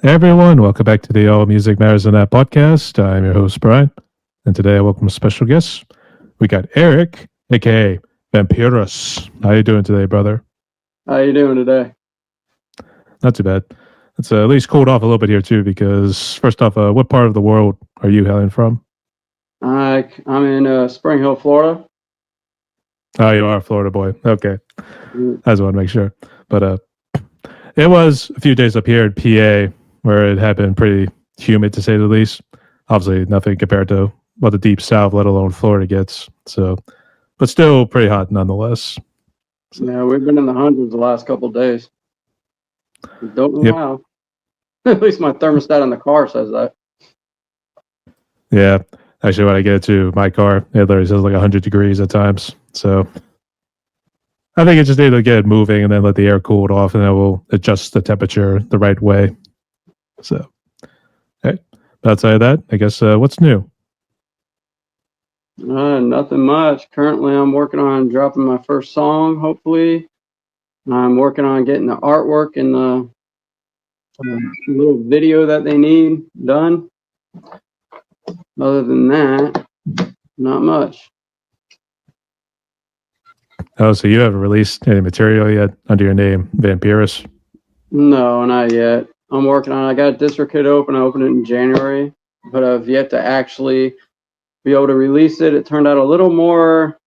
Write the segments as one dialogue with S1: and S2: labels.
S1: Hey everyone, welcome back to the All Music Matters in That podcast. I'm your host Brian, and today I welcome a special guest. We got Eric, aka Vampirous. How you doing today, brother?
S2: How you doing today?
S1: Not too bad. It's at least cooled off a little bit here too. Because first off, what part of the world are you hailing from?
S2: I'm in Spring Hill, Florida.
S1: Oh, you are a Florida boy. Okay,
S2: Mm.
S1: I just want to make sure. But it was a few days up here in PA where it had been pretty humid to say the least. Obviously, nothing compared to what the deep south, let alone Florida, gets. So, but still pretty hot nonetheless. So,
S2: Yeah, we've been in the hundreds the last couple of days. Don't know
S1: yep,
S2: how. At least my thermostat in the car says that.
S1: yeah. Actually, when I get to my car, it literally says like 100 degrees at times. So I think it just need to get it moving and then let the air cool it off, and then we'll adjust the temperature the right way. So, okay. But outside of that, I guess what's new?
S2: Nothing much. Currently, I'm working on dropping my first song. Hopefully, I'm working on getting the artwork and the little video that they need done. Other than that, not much.
S1: Oh, so you haven't released any material yet under your name, Vampirous?
S2: No, not yet. I'm working on. I got DistroKid open. I opened it in January, but I've yet to actually be able to release it. It turned out a little more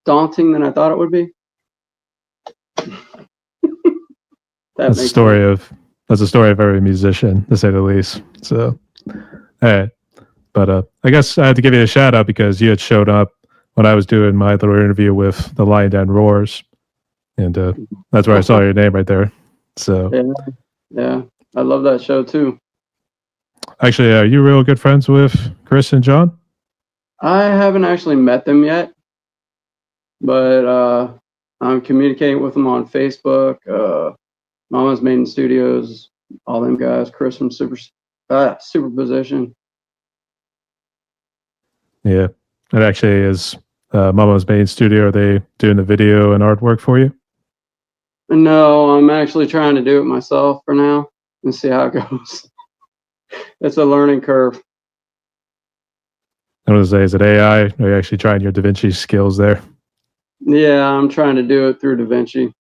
S2: daunting than I thought it would be. That
S1: That's the
S2: makes sense.
S1: story of that's the story of every musician, to say the least. So, all right. But I guess I had to give you a shout out because you had showed up when I was doing my little interview with the Lion Dan Roars, and that's where I saw your name right there. So,
S2: Yeah, yeah. I love that show too.
S1: actually, are you real good friends with Chris and John?
S2: I haven't actually met them yet, but I'm communicating with them on Facebook. Mama's Maiden Studios, all them guys. Chris from Superposition.
S1: Yeah. It actually is Mama's main studio. Are they doing the video and artwork for you?
S2: No, I'm actually trying to do it myself for now and see how it goes. It's a learning curve.
S1: I was say, is it AI? Are you actually trying your DaVinci skills there?
S2: Yeah, I'm trying to do it through DaVinci.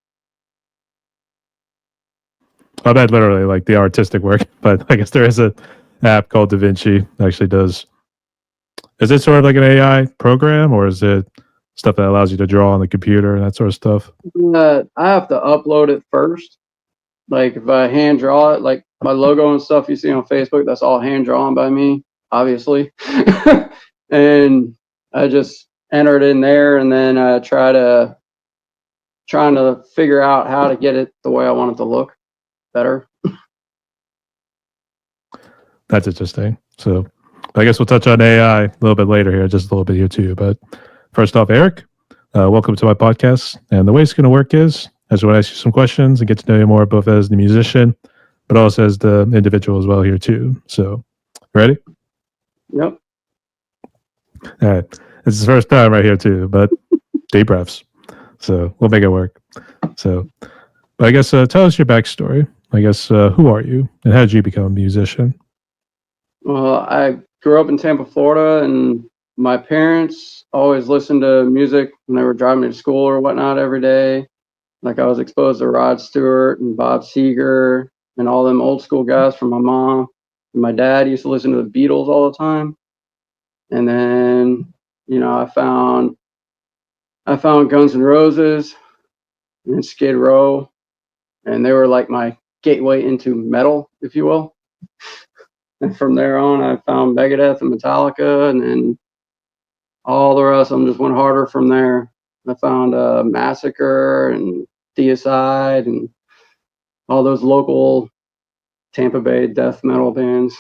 S1: I bet literally like the artistic work, but I guess there is a app called DaVinci that actually does. Is it sort of like an AI program, or is it stuff that allows you to draw on the computer and that sort of stuff?
S2: I have to upload it first. Like if I hand draw it, like my logo and stuff you see on Facebook, that's all hand drawn by me, obviously. And I just enter it in there, and then I trying to figure out how to get it the way I want it to look better.
S1: That's interesting. So I guess we'll touch on AI a little bit later here, just a little bit here too. But first off, Eric, welcome to my podcast. And the way it's going to work is I just want to ask you some questions and get to know you more, both as the musician, but also as the individual as well here too. So, ready?
S2: Yep.
S1: All right. This is the first time right here too, but deep breaths. So we'll make it work. So, but I guess tell us your backstory. I guess who are you and how did you become a musician?
S2: Well, I grew up in Tampa, Florida, and my parents always listened to music when they were driving me to school or whatnot every day. Like I was exposed to Rod Stewart and Bob Seger and all them old school guys from my mom. And my dad used to listen to the Beatles all the time. And then, I found Guns N' Roses and Skid Row, and they were like my gateway into metal, if you will. And from there on, I found Megadeth and Metallica, and then all the rest of them just went harder from there. I found Massacre and Deicide and all those local Tampa Bay death metal bands.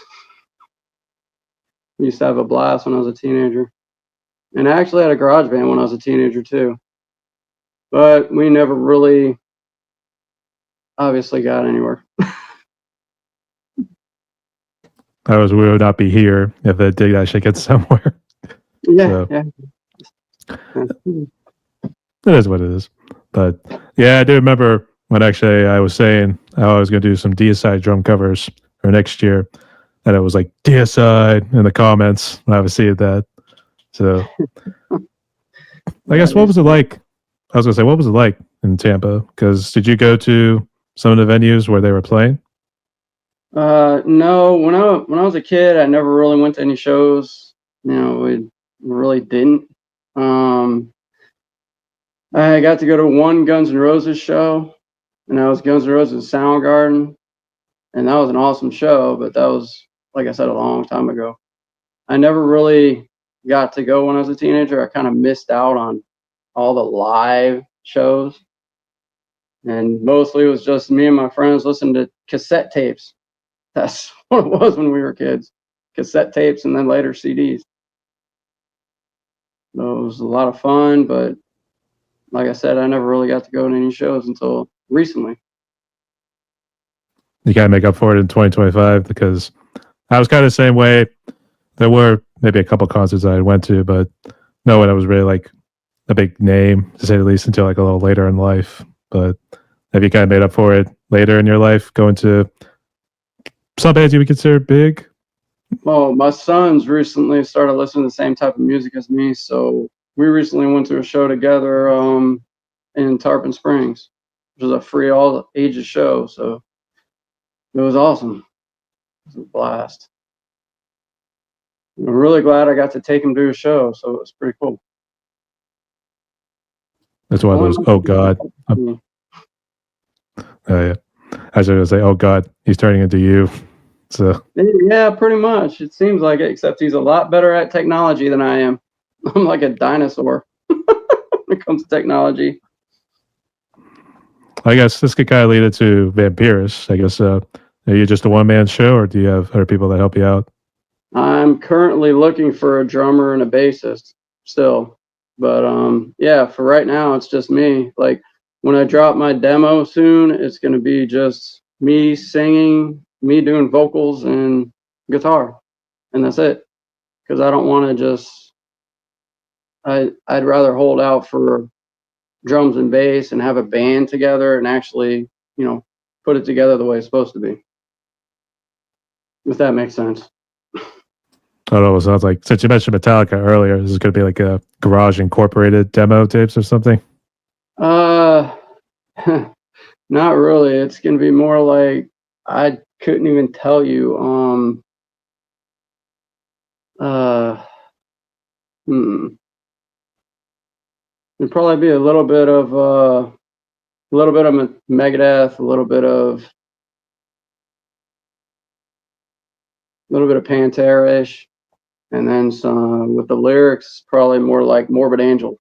S2: I used to have a blast when I was a teenager. And I actually had a garage band when I was a teenager too. But we never really obviously got anywhere.
S1: We would not be here if it did actually get somewhere.
S2: Yeah,
S1: So
S2: yeah.
S1: it is what it is. But yeah, I do remember when actually I was saying how I was going to do some Deicide drum covers or next year, and it was like deicide in the comments when I was seeing that. So I
S2: Yeah,
S1: guess what was it like? I was gonna say, what was it like in Tampa? Because did you go to some of the venues where they were playing?
S2: no, when I was a kid, I never really went to any shows. We really didn't. Um, I got to go to one Guns N' Roses show, and that was Guns N' Roses Soundgarden, and that was an awesome show. But that was, like I said, a long time ago. I never really got to go when I was a teenager. I kind of missed out on all the live shows, and mostly it was just me and my friends listening to cassette tapes. That's what it was when we were kids. Cassette tapes and then later CDs. So it was a lot of fun, but like I said, I never really got to go to any shows until recently.
S1: You gotta make up for it in 2025 because I was kind of the same way. There were maybe a couple concerts I went to, but no one that was really like a big name to say the least until like a little later in life. But have you kind of made up for it later in your life, going to some bands you would consider big?
S2: Well, my sons recently started listening to the same type of music as me, so we recently went to a show together in Tarpon Springs, which was a free all ages show. So it was awesome. It was a blast. I'm really glad I got to take him to a show, so it was pretty cool.
S1: That's one of those. Oh God, yeah. I was going to say, oh God, he's turning into you. So
S2: Yeah, pretty much. It seems like it, except he's a lot better at technology than I am. I'm like a dinosaur when it comes to technology.
S1: I guess this could kind of lead into Vampirous. I guess are you just a one man show, or do you have other people that help you out?
S2: I'm currently looking for a drummer and a bassist still. But yeah, for right now it's just me. Like when I drop my demo soon, it's gonna be just me singing, me doing vocals and guitar. And that's it. Because I don't wanna just I'd rather hold out for drums and bass and have a band together and actually, put it together the way it's supposed to be. If that makes sense.
S1: I don't know. It sounds like since you mentioned Metallica earlier, this is going to be like a Garage Incorporated demo tapes or something.
S2: Uh Not really. It's gonna be more like I couldn't even tell you. Uh, hmm. It'd probably be a little bit of Megadeth, a little bit of Pantera-ish, and then some with the lyrics probably more like Morbid Angel.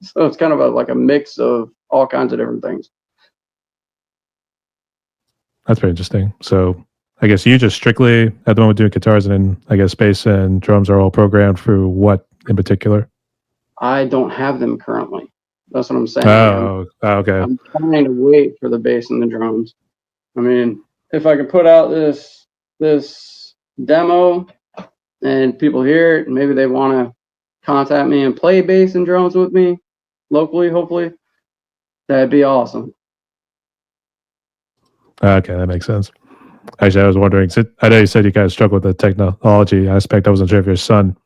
S2: So it's kind of like a mix of all kinds of different things.
S1: That's very interesting. So I guess you just strictly at the moment doing guitars, and then I guess bass and drums are all programmed for what in particular?
S2: I don't have them currently. That's what I'm saying.
S1: Okay.
S2: I'm trying to wait for the bass and the drums. I mean, if I could put out this demo and people hear it, and maybe they want to contact me and play bass and drums with me locally, hopefully, that'd be awesome.
S1: Okay, that makes sense. Actually, I was wondering. I know you said you guys struggle with the technology aspect. I wasn't sure if your son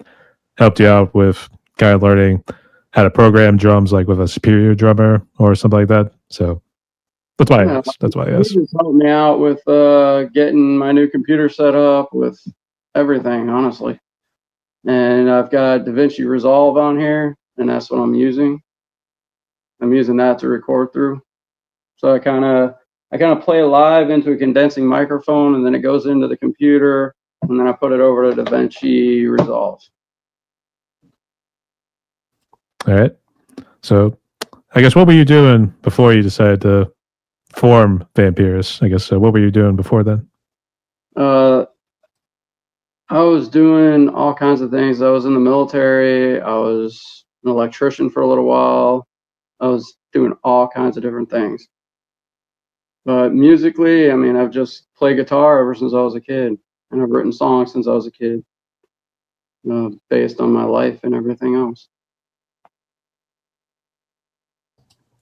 S1: helped you out with kind of learning how to program drums, like with a superior drummer or something like that. So that's why I
S2: Yeah,
S1: asked. That's why I
S2: he
S1: asked.
S2: just helped me out with getting my new computer set up with everything, honestly. And I've got DaVinci Resolve on here, and that's what I'm using. I'm using that to record through. So I kind of play live into a condensing microphone, and then it goes into the computer, and then I put it over to DaVinci Resolve.
S1: All right. So I guess what were you doing before you decided to form Vampirous? I guess what were you doing before then?
S2: Uh, I was doing all kinds of things. I was in the military. I was an electrician for a little while. I was doing all kinds of different things. But musically, I mean, I've just played guitar ever since I was a kid, and I've written songs since I was a kid, based on my life and everything else.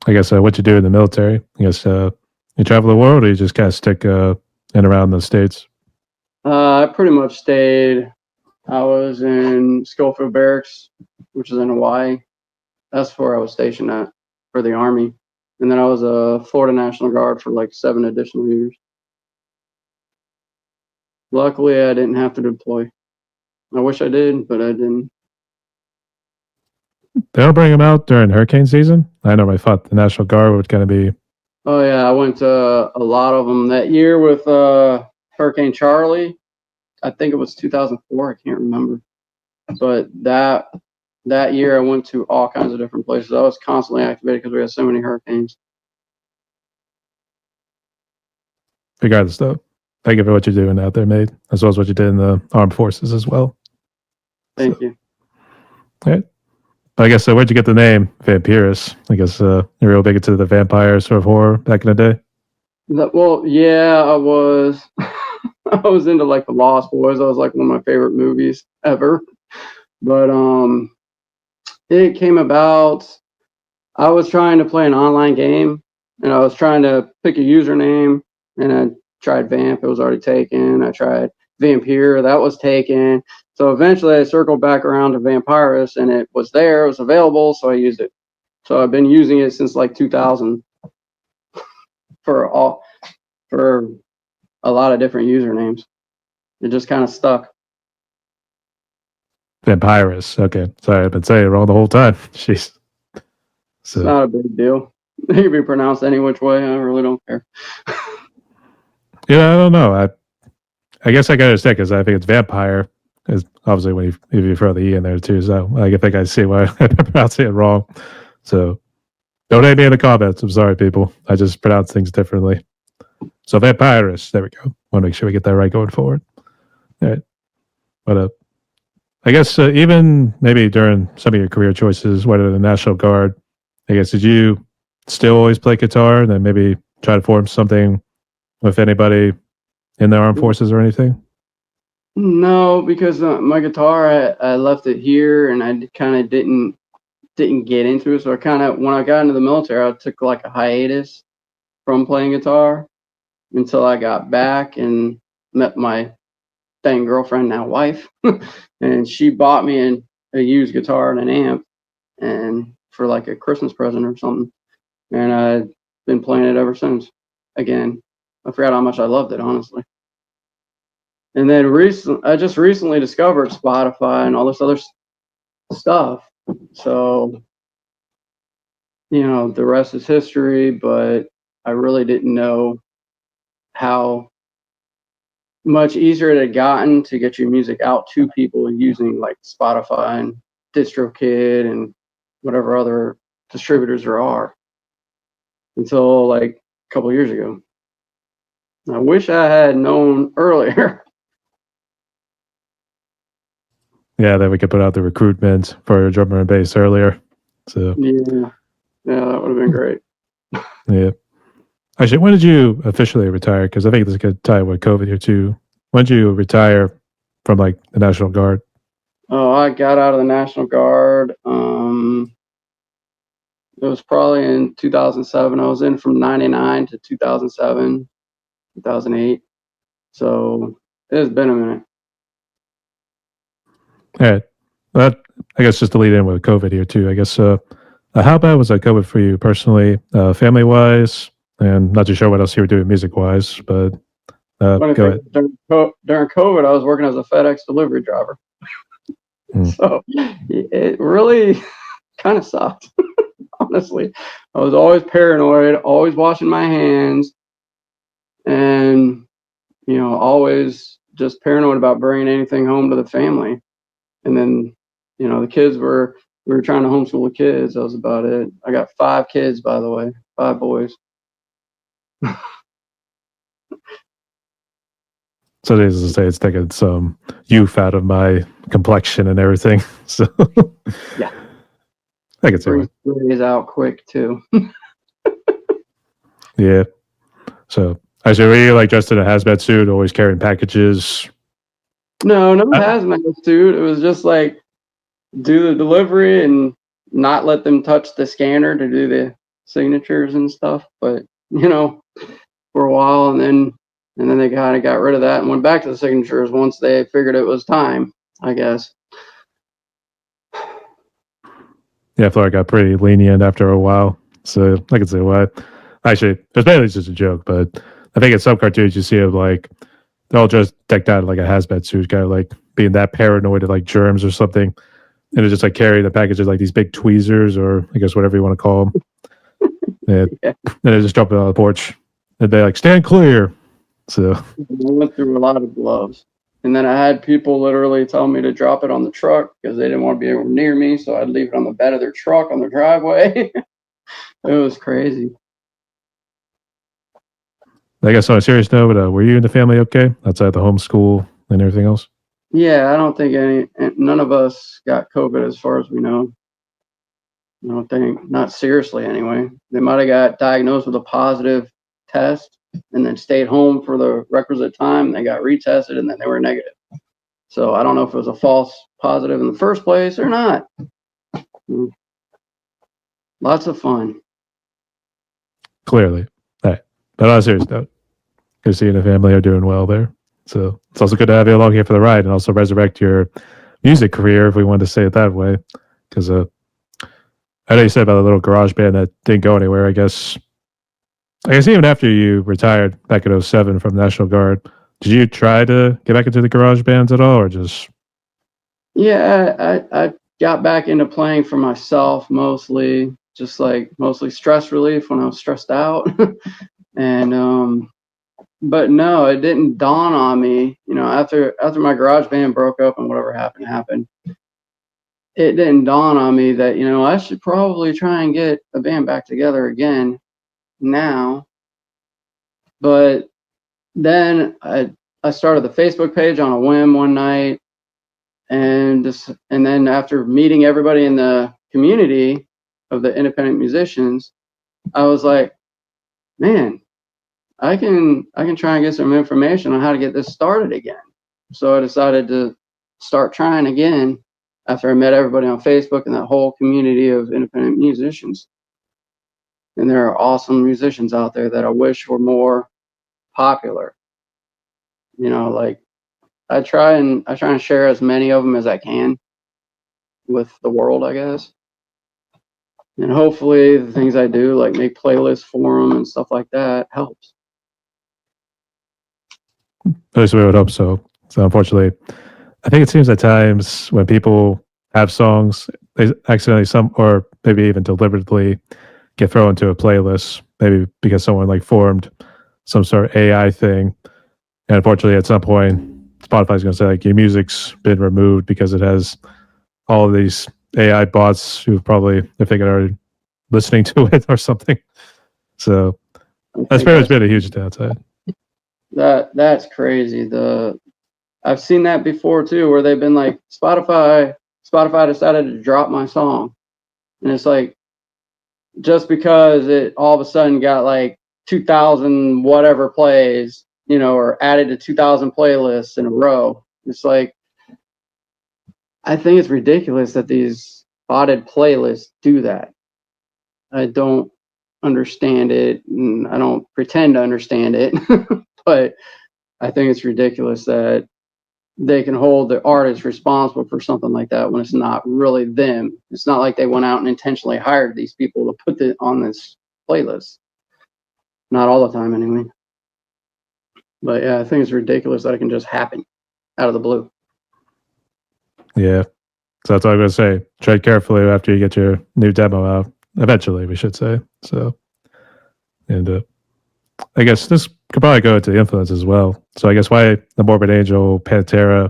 S1: I guess what you do in the military. I guess you travel the world, or you just kind of stick in around the states.
S2: I pretty much stayed. I was in Schofield Barracks, which is in Hawaii. That's where I was stationed at for the Army. And then I was a Florida National Guard for like 7 additional years. Luckily, I didn't have to deploy. I wish I did, but I didn't.
S1: They don't bring them out during hurricane season. I know I thought the National Guard would kind of be.
S2: Oh yeah, I went to a lot of them that year with Hurricane Charlie. I think it was 2004. I can't remember, but that year I went to all kinds of different places. I was constantly activated because we had so many hurricanes.
S1: Regardless, though, thank you for what you're doing out there, mate, as well as what you did in the armed forces as well.
S2: Thank you.
S1: All right. I guess where'd you get the name Vampirous? I guess you're real big into the vampire sort of horror back in the day.
S2: Well, yeah, I was. I was into like the Lost Boys. That was like one of my favorite movies ever. But it came about. I was trying to play an online game, and I was trying to pick a username, and I tried Vamp. It was already taken. I tried Vampire. That was taken. So eventually, I circled back around to Vampirous, and it was there. It was available, so I used it. So I've been using it since like 2000 for a lot of different usernames. It just kind of stuck.
S1: Vampirous. Okay. Sorry, I've been saying it wrong the whole time. Jeez.
S2: So, it's not a big deal. It can be pronounced any which way. I really don't care.
S1: Yeah, I don't know. I guess I can understand because I think it's vampire. Is obviously when if you throw the E in there too. So I think I see why I pronounce it wrong. So don't hate me in the comments. I'm sorry, people. I just pronounce things differently. So Vampirous. There we go. Want to make sure we get that right going forward. All right. But I guess even maybe during some of your career choices, whether the National Guard, I guess, did you still always play guitar and then maybe try to form something with anybody in the armed forces or anything?
S2: No, because my guitar, I left it here, and I kind of didn't get into it. So I kind of, when I got into the military, I took like a hiatus from playing guitar until I got back and met my then girlfriend, now wife, and she bought me a used guitar and an amp, and for like a Christmas present or something, and I've been playing it ever since. Again, I forgot how much I loved it, honestly. And then I just recently discovered Spotify and all this other stuff. So, the rest is history, but I really didn't know how much easier it had gotten to get your music out to people using like Spotify and DistroKid and whatever other distributors there are until like a couple years ago. I wish I had known earlier.
S1: Yeah, that we could put out the recruitment for drummer and bass earlier. So
S2: Yeah, that would have been great.
S1: yeah. Actually, when did you officially retire? Because I think this could tie with COVID here too. When did you retire from like the National Guard?
S2: Oh, I got out of the National Guard. It was probably in 2007. I was in from 99 to 2007, 2008. So it has been a minute.
S1: All right. That I guess just to lead in with COVID here too. I guess how bad was that COVID for you personally, family wise, and not too sure what else you were doing music wise, but go ahead.
S2: During COVID, I was working as a FedEx delivery driver. So it really kind of sucked. Honestly, I was always paranoid, always washing my hands, and always just paranoid about bringing anything home to the family. And then, the kids we were trying to homeschool the kids. That was about it. I got 5 kids, by the way, 5 boys.
S1: So needless to say, it's taking some youth out of my complexion and everything. So
S2: Yeah,
S1: I can see why.
S2: Brings out quick too.
S1: Yeah. So I should really like dressed in a hazmat suit, always carrying packages.
S2: No hazmat suit. It was just like do the delivery and not let them touch the scanner to do the signatures and stuff. But for a while, and then And then they kind of got rid of that and went back to the signatures once they figured it was time, I guess.
S1: Yeah, Florida got pretty lenient after a while, so I can see why. Actually, it was mainly just a joke, but I think in some cartoons you see it like they're all just decked out like a hazmat suit, kind of like being that paranoid of like germs or something, and it's just like carrying the packages like these big tweezers or I guess whatever you want to call them. And
S2: Yeah.
S1: then they just drop it on the porch, and they like stand clear. So
S2: I went through a lot of gloves. And then I had people literally tell me to drop it on the truck because they didn't want to be anywhere near me. So I'd leave it on the bed of their truck on their driveway. It was crazy.
S1: I guess on a serious note, were you and the family okay outside the homeschool and everything else?
S2: Yeah, I don't think none of us got COVID as far as we know. I don't think, not seriously anyway. They might have got diagnosed with a positive test and then stayed home for the requisite time. They got retested and then they were negative. So I don't know if it was a false positive in the first place or not. Lots of fun.
S1: Clearly, right. But on a serious note, good to see you and the family are doing well there. So it's also good to have you along here for the ride and also resurrect your music career, if we wanted to say it that way. Because I know you said about the little garage band that didn't go anywhere. I guess even after you retired back in '07 from National Guard, did you try to get back into the garage bands at all, or just
S2: Yeah, I got back into playing for myself mostly, just like mostly stress relief when I was stressed out. And but no, it didn't dawn on me, after my garage band broke up and whatever happened. It didn't dawn on me that, I should probably try and get a band back together again now. But then I started the Facebook page on a whim one night, and then after meeting everybody in the community of the independent musicians, I was like, man, I can try and get some information on how to get this started again. So I decided to start trying again after I met everybody on Facebook and that whole community of independent musicians. And there are awesome musicians out there that I wish were more popular. Like I try and share as many of them as I can with the world, I guess. And hopefully the things I do, like make playlists for them and stuff like that, helps.
S1: at least we would hope so. So unfortunately, I think it seems at times when people have songs, they accidentally or maybe even deliberately get thrown into a playlist, maybe because someone like formed some sort of AI thing. And unfortunately, at some point, Spotify's going to say like your music's been removed because it has all of these AI bots who probably, if they are listening to it or something. So that's pretty much been a huge downside.
S2: That's crazy. I've seen that before too, where they've been like Spotify decided to drop my song, and it's like just because it all of a sudden got like 2,000 whatever plays, or added to 2,000 playlists in a row. It's like I think it's ridiculous that these botted playlists do that. I don't understand it, and I don't pretend to understand it, but I think it's ridiculous that they can hold the artist responsible for something like that when it's not really them. It's not like they went out and intentionally hired these people to put it on this playlist. Not all the time, anyway. But yeah, I think it's ridiculous that it can just happen out of the blue.
S1: Yeah. So that's all I'm going to say. Tread carefully after you get your new demo out. Eventually, we should say. So, and I guess this could probably go into influence as well. So I guess why the Morbid Angel, Pantera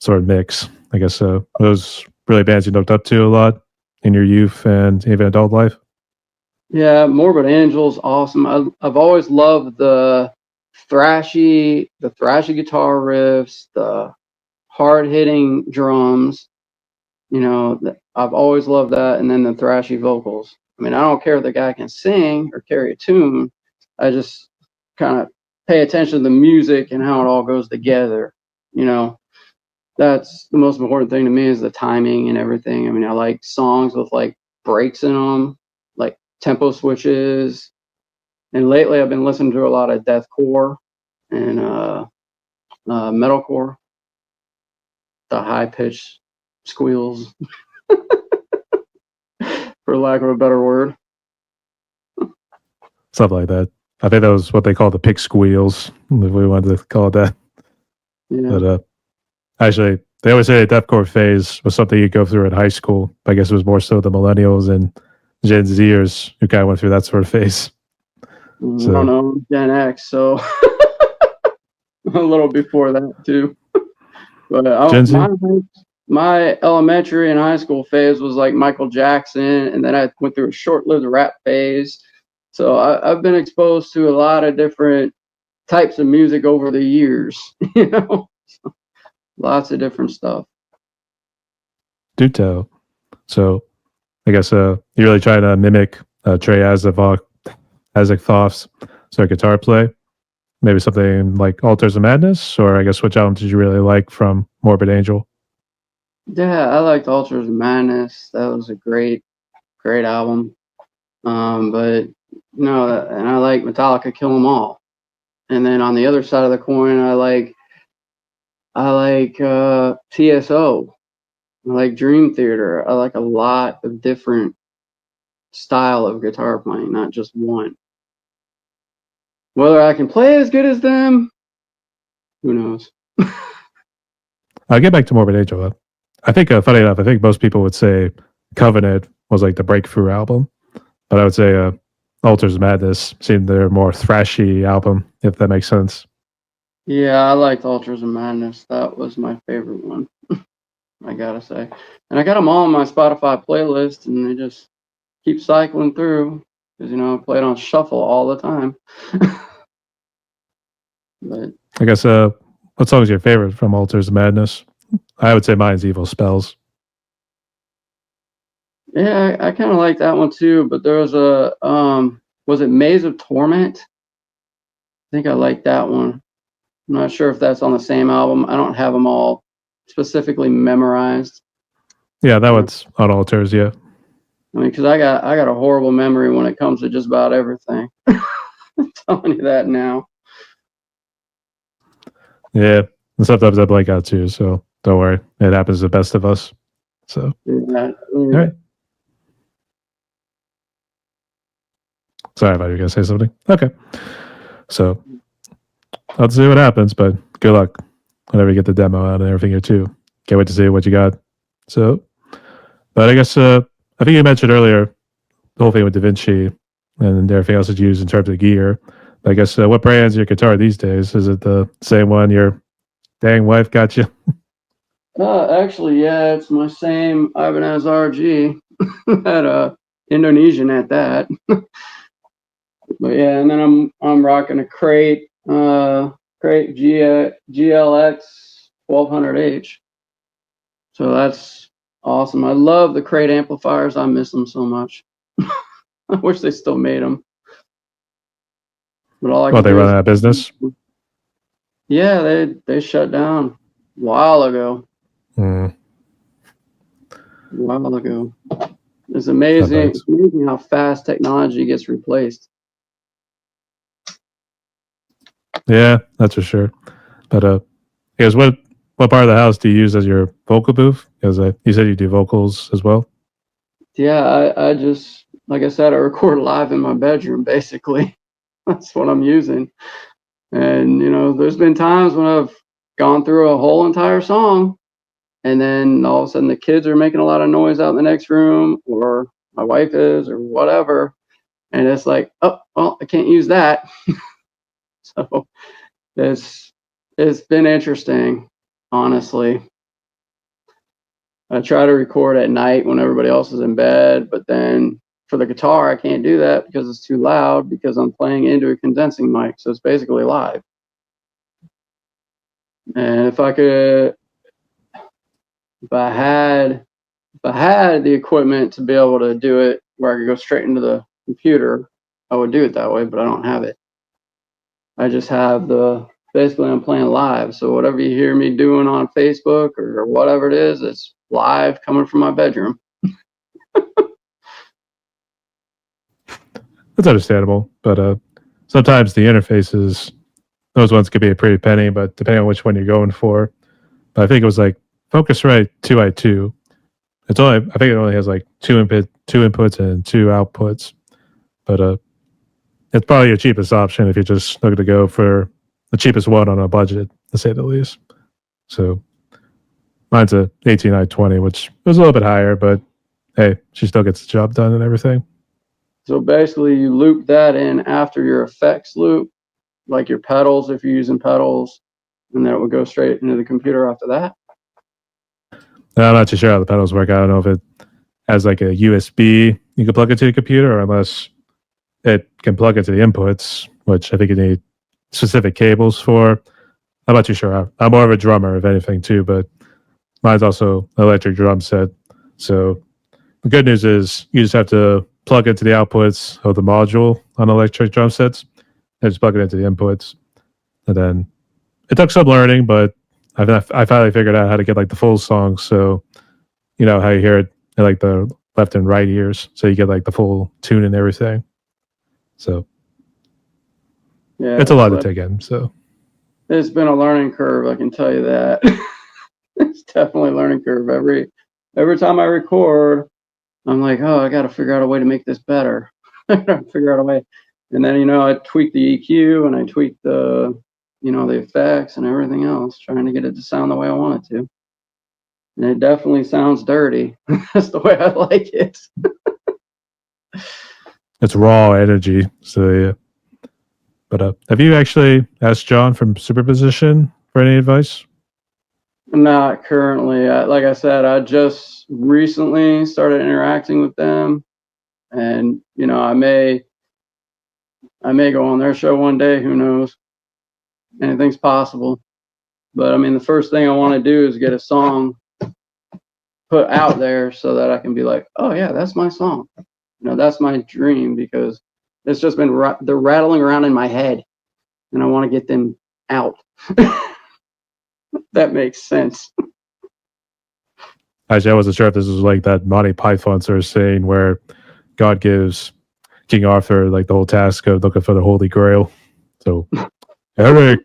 S1: sort of mix. I guess those really bands you looked up to a lot in your youth and even adult life.
S2: Yeah, Morbid Angel's awesome. I've always loved the thrashy guitar riffs, the hard hitting drums. I've always loved that, and then the thrashy vocals. I mean, I don't care if the guy can sing or carry a tune. I just kind of pay attention to the music and how it all goes together. You know, that's the most important thing to me is the timing and everything. I mean, I like songs with like breaks in them, like tempo switches. And lately, I've been listening to a lot of deathcore and metalcore, the high pitched squeals, for lack of a better word.
S1: Something like that. I think that was what they call the pick squeals, if we wanted to call it that.
S2: Yeah.
S1: But actually, they always say the deathcore phase was something you go through in high school. I guess it was more so the millennials and Gen Zers who kind of went through that sort of phase.
S2: I don't know, Gen X, so a little before that too. But
S1: Gen Z?
S2: my elementary and high school phase was like Michael Jackson, and then I went through a short-lived rap phase. So I've been exposed to a lot of different types of music over the years, lots of different stuff.
S1: Do tell. So I guess you're really trying to mimic Trey Azagthoth's guitar play. Maybe something like Altars of Madness, or I guess which album did you really like from Morbid Angel?
S2: Yeah, I liked Ultras of Madness. That was a great album. But and I like Metallica Kill 'Em All. And then on the other side of the coin, I like TSO. I like Dream Theater. I like a lot of different style of guitar playing, not just one. Whether I can play as good as them, who knows?
S1: I'll get back to Morbid Angel. I think, funny enough, I think most people would say Covenant was like the breakthrough album, but I would say Altars of Madness seemed their more thrashy album, if that makes sense.
S2: Yeah, I liked Ultras of Madness. That was my favorite one, I gotta say. And I got them all on my Spotify playlist, and they just keep cycling through because I play it on shuffle all the time. But
S1: I guess, what song is your favorite from Altars of Madness? I would say mine's Evil Spells.
S2: yeah, I kind of like that one too. But there was a was it Maze of Torment? I think I like that one. I'm not sure if that's on the same album. I don't have them all specifically memorized.
S1: Yeah, that one's on Altars, yeah.
S2: I mean, because I got a horrible memory when it comes to just about everything. I'm telling you that now.
S1: Yeah, and sometimes I blank out too, so don't worry. It happens to the best of us. So,
S2: Yeah,
S1: all right. Sorry, I thought you were going to say something. Okay. So, let's see what happens, but good luck whenever you get the demo out and everything here too. Can't wait to see what you got. So, but I guess, I think you mentioned earlier the whole thing with Da Vinci and everything else that you use in terms of gear. But I guess, what brand's your guitar these days? Is it the same one your dang wife got you?
S2: actually, yeah, it's my same Ibanez RG, at Indonesian at that. But yeah, and then I'm rocking a crate GLX 1200H. So that's awesome. I love the crate amplifiers. I miss them so much. I wish they still made them. But all I
S1: Well,
S2: can
S1: they
S2: do
S1: run
S2: is,
S1: out of business.
S2: yeah, they shut down a while ago.
S1: Mm,
S2: A while ago. It's amazing. It's amazing how fast technology gets replaced.
S1: yeah, that's for sure. But because what part of the house do you use as your vocal booth? Because you said you do vocals as well.
S2: Yeah, I just, like I said, I record live in my bedroom, basically. That's what I'm using. And, there's been times when I've gone through a whole entire song, and then all of a sudden the kids are making a lot of noise out in the next room, or my wife is, or whatever. And it's like, oh, well, I can't use that. So it's been interesting, honestly. I try to record at night when everybody else is in bed, but then for the guitar, I can't do that because it's too loud because I'm playing into a condensing mic. So it's basically live. And if I had the equipment to be able to do it where I could go straight into the computer, I would do it that way, but I don't have it. I just have basically I'm playing live. So whatever you hear me doing on Facebook or whatever it is, it's live coming from my bedroom.
S1: That's understandable, but sometimes the interfaces those ones could be a pretty penny, but depending on which one you're going for. But I think it was like Focusrite 2i2. It's only I think it only has like two inputs and two outputs. But it's probably your cheapest option if you're just looking to go for the cheapest one on a budget, to say the least. So mine's a 18920, which was a little bit higher, but hey, she still gets the job done and everything.
S2: So basically, you loop that in after your effects loop, like your pedals if you're using pedals, and then it would go straight into the computer after that.
S1: Now, I'm not too sure how the pedals work. I don't know if it has like a USB you can plug into the computer, or unless it can plug into the inputs, which I think you need specific cables for. I'm not too sure. I'm more of a drummer, if anything, too, but mine's also an electric drum set. So the good news is you just have to plug into the outputs of the module on electric drum sets and just plug it into the inputs. And then it took some learning, but I finally figured out how to get like the full song. So, you know, how you hear it in like the left and right ears. So you get like the full tune and everything. So
S2: Yeah,
S1: it's a lot to take in. So
S2: it's been a learning curve, I can tell you that. It's definitely a learning curve. Every time I record, I'm like, oh, I got to figure out a way to make this better. I got to figure out a way. And then, I tweak the EQ and I tweak the effects and everything else, trying to get it to sound the way I want it to. And it definitely sounds dirty. That's the way I like it.
S1: it's raw energy. So yeah. But have you actually asked John from Superposition for any advice?
S2: Not currently. Like I said, I just recently started interacting with them, and I may go on their show one day. Who knows? Anything's possible. But I mean, the first thing I want to do is get a song put out there so that I can be like, oh yeah, that's my song. That's my dream, because it's just been they're rattling around in my head, and I want to get them out. That makes sense.
S1: Actually, I wasn't sure if this was like that Monty Python sort of saying where God gives King Arthur like the whole task of looking for the Holy Grail. So, Eric,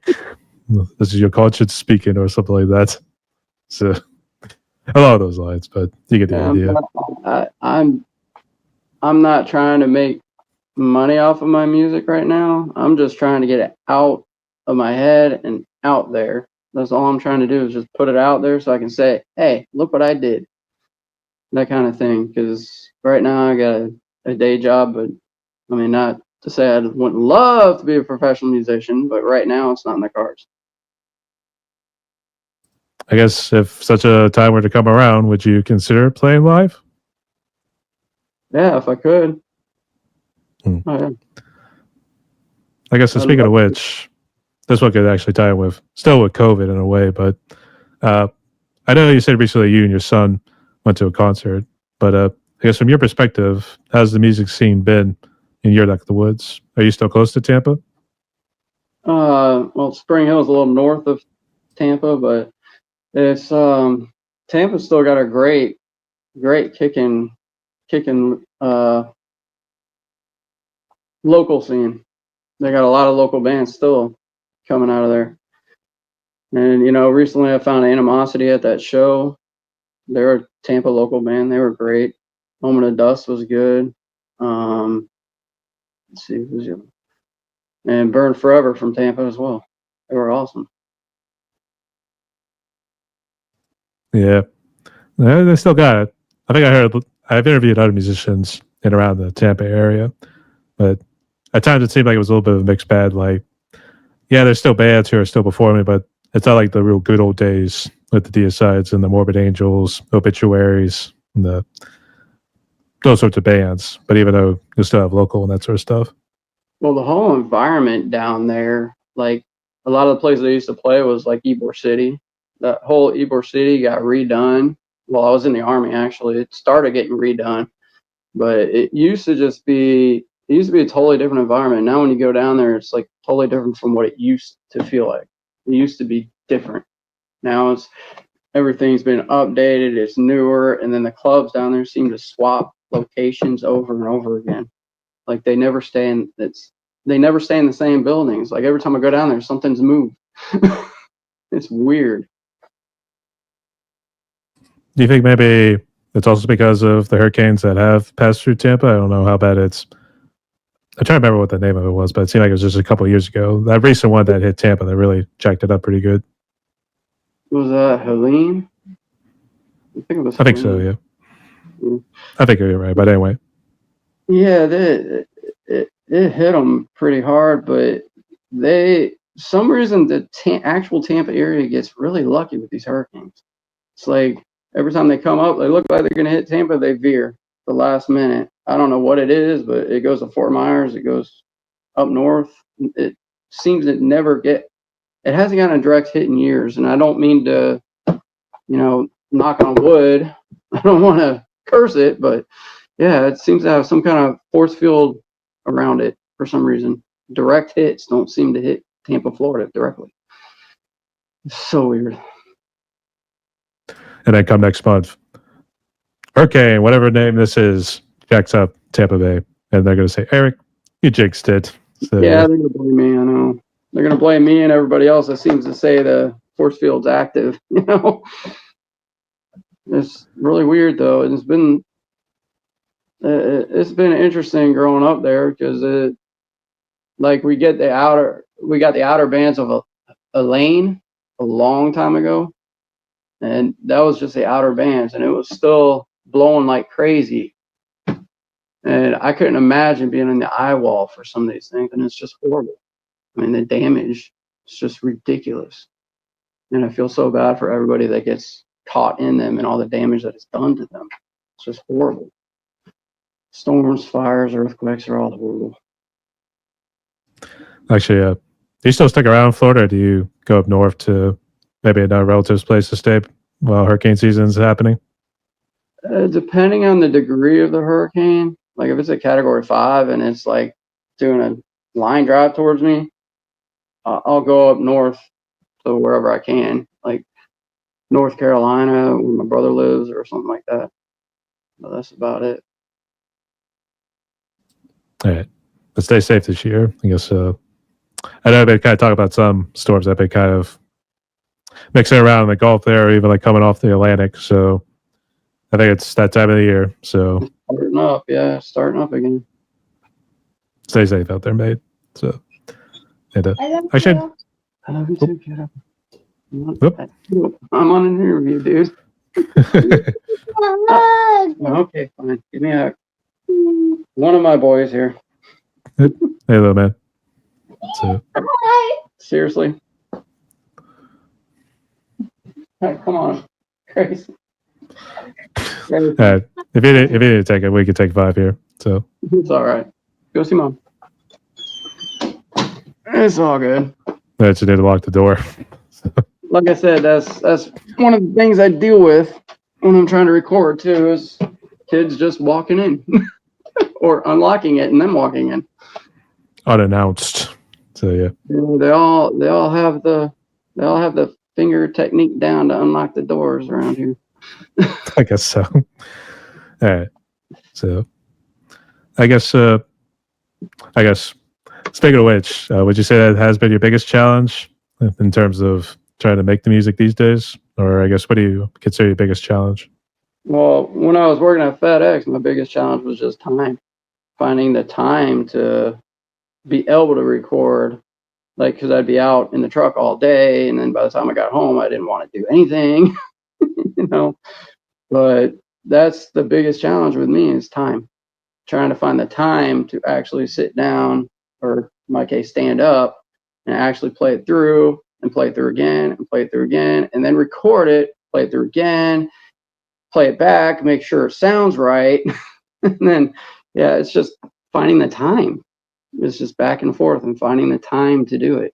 S1: this is your conscience speaking, or something like that. So, a lot of those lines, but you get the idea.
S2: I'm not trying to make money off of my music right now. I'm just trying to get it out of my head and out there. That's all I'm trying to do, is just put it out there so I can say, hey, look what I did. That kind of thing. Because right now I got a day job, but I mean, not to say I wouldn't love to be a professional musician, but right now it's not in the cards.
S1: I guess if such a time were to come around, would you consider playing live?
S2: Yeah, if I could.
S1: Hmm.
S2: Oh, yeah.
S1: I guess speaking of which, this one could actually tie in with still with COVID in a way, but I know you said recently you and your son went to a concert, but I guess from your perspective, how's the music scene been in your neck of the woods? Are you still close to Tampa?
S2: Well, Spring Hill is a little north of Tampa, but it's Tampa's still got a great kicking local scene. They got a lot of local bands still coming out of there. And recently I found Animosity at that show. They're a Tampa local band. They were great. Moment of Dust was good. Let's see who's the other. And Burn Forever from Tampa as well. They were awesome.
S1: Yeah, they still got it. I think I've interviewed other musicians in around the Tampa area, but at times it seemed like it was a little bit of a mixed bag. Like, yeah, there's still bands who are still performing, but it's not like the real good old days with the Deicides and the Morbid Angels, Obituaries, and those sorts of bands. But even though you still have local and that sort of stuff.
S2: Well, the whole environment down there, like a lot of the places I used to play was like Ybor City. That whole Ybor City got redone. Well, I was in the Army, actually. It started getting redone, but it used to be a totally different environment. Now when you go down there, it's like totally different from what it used to feel like. It used to be different. Now everything's been updated. It's newer, and then the clubs down there seem to swap locations over and over again. Like they never stay in. they never stay in the same buildings. Like every time I go down there, something's moved. It's weird.
S1: Do you think maybe it's also because of the hurricanes that have passed through Tampa? I don't know how bad it's. I'm trying to remember what the name of it was, but it seemed like it was just a couple of years ago. That recent one that hit Tampa that really jacked it up pretty good.
S2: Was that Helene? I think it was.
S1: I think so,
S2: Helene.
S1: yeah. I think you're right, but anyway.
S2: Yeah, it hit them pretty hard, but some reason the actual Tampa area gets really lucky with these hurricanes. It's like every time they come up, they look like they're going to hit Tampa, they veer the last minute. I don't know what it is, but it goes to Fort Myers, it goes up north. It seems it hasn't gotten a direct hit in years, and I don't mean to, knock on wood. I don't want to curse it, but yeah, it seems to have some kind of force field around it for some reason. Direct hits don't seem to hit Tampa, Florida directly. It's so weird.
S1: And then come next month, hurricane, whatever name this is, jacks up Tampa Bay, and they're going to say, "Eric, you jinxed it." So,
S2: yeah, they're going to blame me. I know they're going to blame me and everybody else that seems to say the force field's active. It's really weird though, and it's been interesting growing up there because we got the outer bands of Elaine a long time ago, and that was just the outer bands, and it was still blowing like crazy, and I couldn't imagine being in the eye wall for some of these things, and it's just horrible. I mean, the damage is just ridiculous, and I feel so bad for everybody that gets caught in them and all the damage that it's done to them. It's just horrible. Storms, fires, earthquakes are all horrible.
S1: Actually, do you still stick around in Florida, or do you go up north to maybe another relative's place to stay while hurricane season's happening?
S2: Depending on the degree of the hurricane, like if it's a Category 5 and it's like doing a line drive towards me, I'll go up north to wherever I can, like North Carolina, where my brother lives, or something like that. But that's about it.
S1: All right. But stay safe this year. I guess I know they kind of talk about some storms that been kind of mixing around in the Gulf there, or even like coming off the Atlantic. So I think it's that time of the year. So
S2: Starting up again.
S1: Stay safe out there, mate. So and,
S2: I love you too, kiddo. I'm on an interview, dude. Okay, fine. Give me one of my boys here.
S1: Hey, little man. So,
S2: seriously? Hey, come on, crazy.
S1: if you need to take it, we could take 5 here. So
S2: it's all right. Go see mom. It's all good.
S1: I just need to lock the door.
S2: Like I said, that's one of the things I deal with when I'm trying to record too, is kids just walking in or unlocking it and then walking in
S1: Unannounced. So yeah.
S2: They all have the finger technique down to unlock the doors around here.
S1: I guess so. All right. So I guess speaking of which, would you say that has been your biggest challenge in terms of trying to make the music these days? Or I guess, what do you consider your biggest challenge?
S2: Well, when I was working at FedEx, my biggest challenge was just time. Finding the time to be able to record, like, because I'd be out in the truck all day, and then by the time I got home, I didn't want to do anything, But that's the biggest challenge with me is time. Trying to find the time to actually sit down, or in my case, stand up and actually play it through and play it through again and play it through again, and then record it, play it through again, play it back, make sure it sounds right. And then, it's just finding the time. It's just back and forth and finding the time to do it.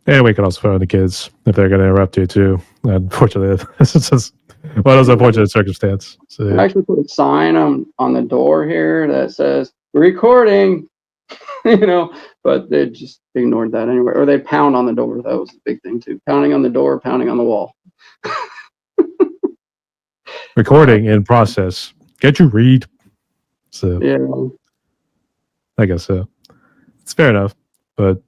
S1: And we can also throw in the kids if they're going to interrupt you too. Unfortunately, this is just one of those unfortunate circumstances. So, yeah.
S2: I actually put a sign on the door here that says recording, but they just ignored that anyway. Or they pound on the door. That was the big thing too. Pounding on the door, pounding on the wall.
S1: Recording in process. Can't you read? So
S2: Yeah.
S1: I guess so. It's fair enough. But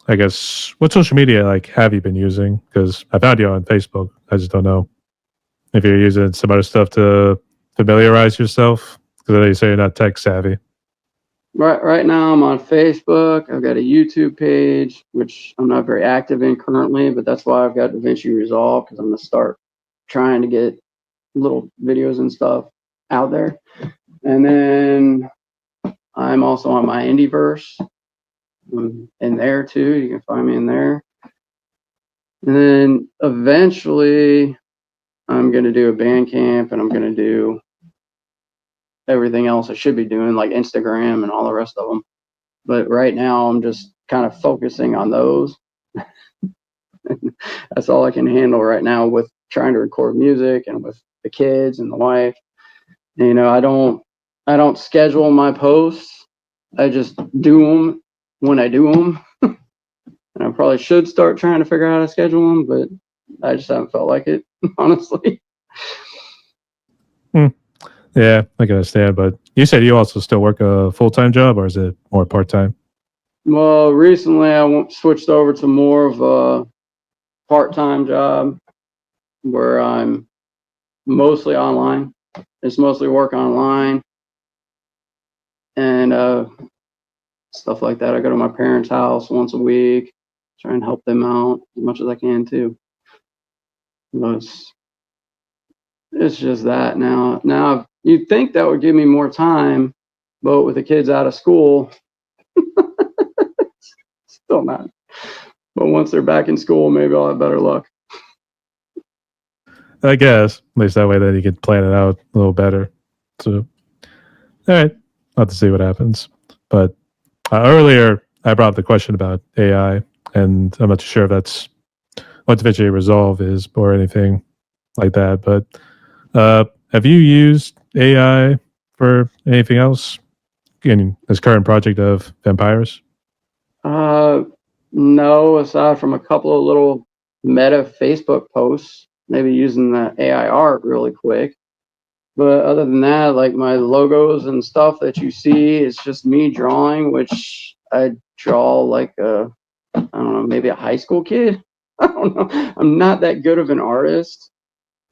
S1: I guess what social media like have you been using? Because I found you on Facebook. I just don't know if you're using some other stuff to familiarize yourself. Because I know you say you're not tech savvy.
S2: Right now I'm on Facebook. I've got a YouTube page, which I'm not very active in currently, but that's why I've got DaVinci Resolve, because I'm gonna start trying to get little videos and stuff out there. And then I'm also on my Indieverse. I'm in there too. You can find me in there. And then eventually I'm gonna do a Bandcamp, and I'm gonna do everything else I should be doing, like Instagram and all the rest of them. But right now I'm just kind of focusing on those. That's all I can handle right now with trying to record music and with the kids and the wife. And, you know, I don't schedule my posts. I just do them when I do them. And I probably should start trying to figure out how to schedule them, but I just haven't felt like it, honestly.
S1: Yeah, I can understand. But you said you also still work a full time job, or is it more part time?
S2: Well, recently I switched over to more of a part-time job where I'm mostly online. It's mostly work online and stuff like that. I go to my parents' house once a week, try and help them out as much as I can too. But it's just that now. Now you'd think that would give me more time, but with the kids out of school, still not. But once they're back in school, maybe I'll have better luck.
S1: I guess at least that way, then you can plan it out a little better. So, all right, I'll have to see what happens. But earlier, I brought up the question about AI, and I'm not too sure if that's what DaVinci Resolve is or anything like that. But have you used AI for anything else in this current project of Vampirous?
S2: Uh, no, aside from a couple of little meta Facebook posts, maybe using the AI art really quick. But other than that, like my logos and stuff that you see, it's just me drawing, which I draw like I don't know, maybe a high school kid. I don't know. I'm not that good of an artist,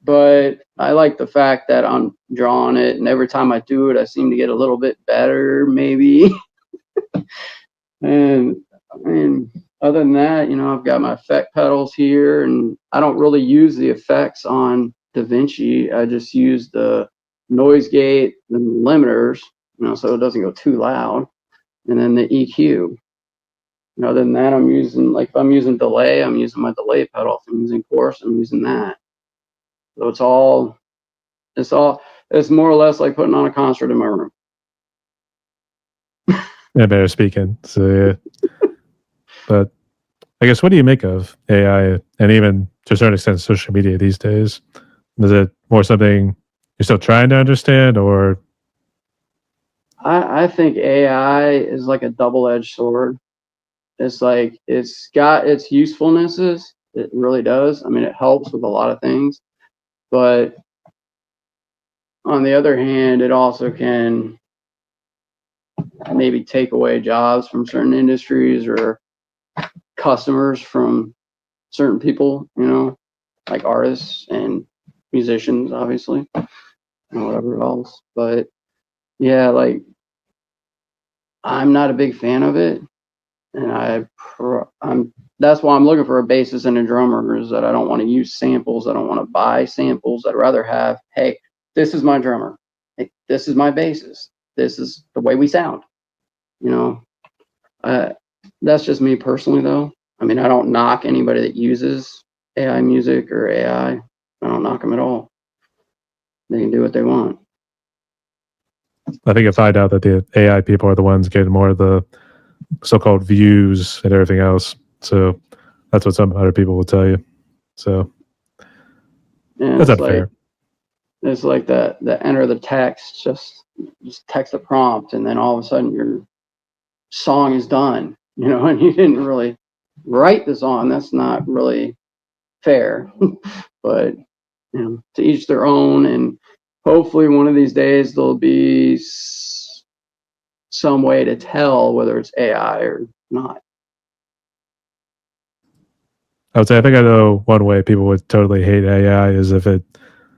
S2: but I like the fact that I'm drawing it, and every time I do it, I seem to get a little bit better, maybe. And I mean, other than that, you know, I've got my effect pedals here, and I don't really use the effects on DaVinci. I just use the noise gate, the limiters, you know, so it doesn't go too loud, and then the EQ. You know, other than that, I'm using, like, if I'm using delay, I'm using my delay pedal. If I'm using chorus, I'm using that. So it's more or less like putting on a concert in my room.
S1: Yeah, better speaking. So, yeah. But I guess what do you make of AI and even to a certain extent social media these days? Is it more something you're still trying to understand, or
S2: I think AI is like a double-edged sword. It's like it's got its usefulnesses. It really does. I mean, it helps with a lot of things, but on the other hand, it also can maybe take away jobs from certain industries or customers from certain people, you know, like artists and musicians, obviously, and whatever else. But yeah, like I'm not a big fan of it, and I'm that's why I'm looking for a bassist and a drummer. Is that I don't want to use samples. I don't want to buy samples. I'd rather have, hey, this is my drummer. Hey, this is my bassist. This is the way we sound. You know, uh, that's just me personally, though. I mean, I don't knock anybody that uses AI music or AI. I don't knock them at all. They can do what they want.
S1: I think I find out that the AI people are the ones getting more of the so-called views and everything else. So that's what some other people will tell you. So
S2: And
S1: that's unfair.
S2: it's like that enter the text, just text the prompt, and then all of a sudden your song is done. You know, and you didn't really write the song. That's not really fair. But you know, to each their own. And hopefully one of these days there'll be some way to tell whether it's AI or not.
S1: I would say I think I know one way people would totally hate AI is if it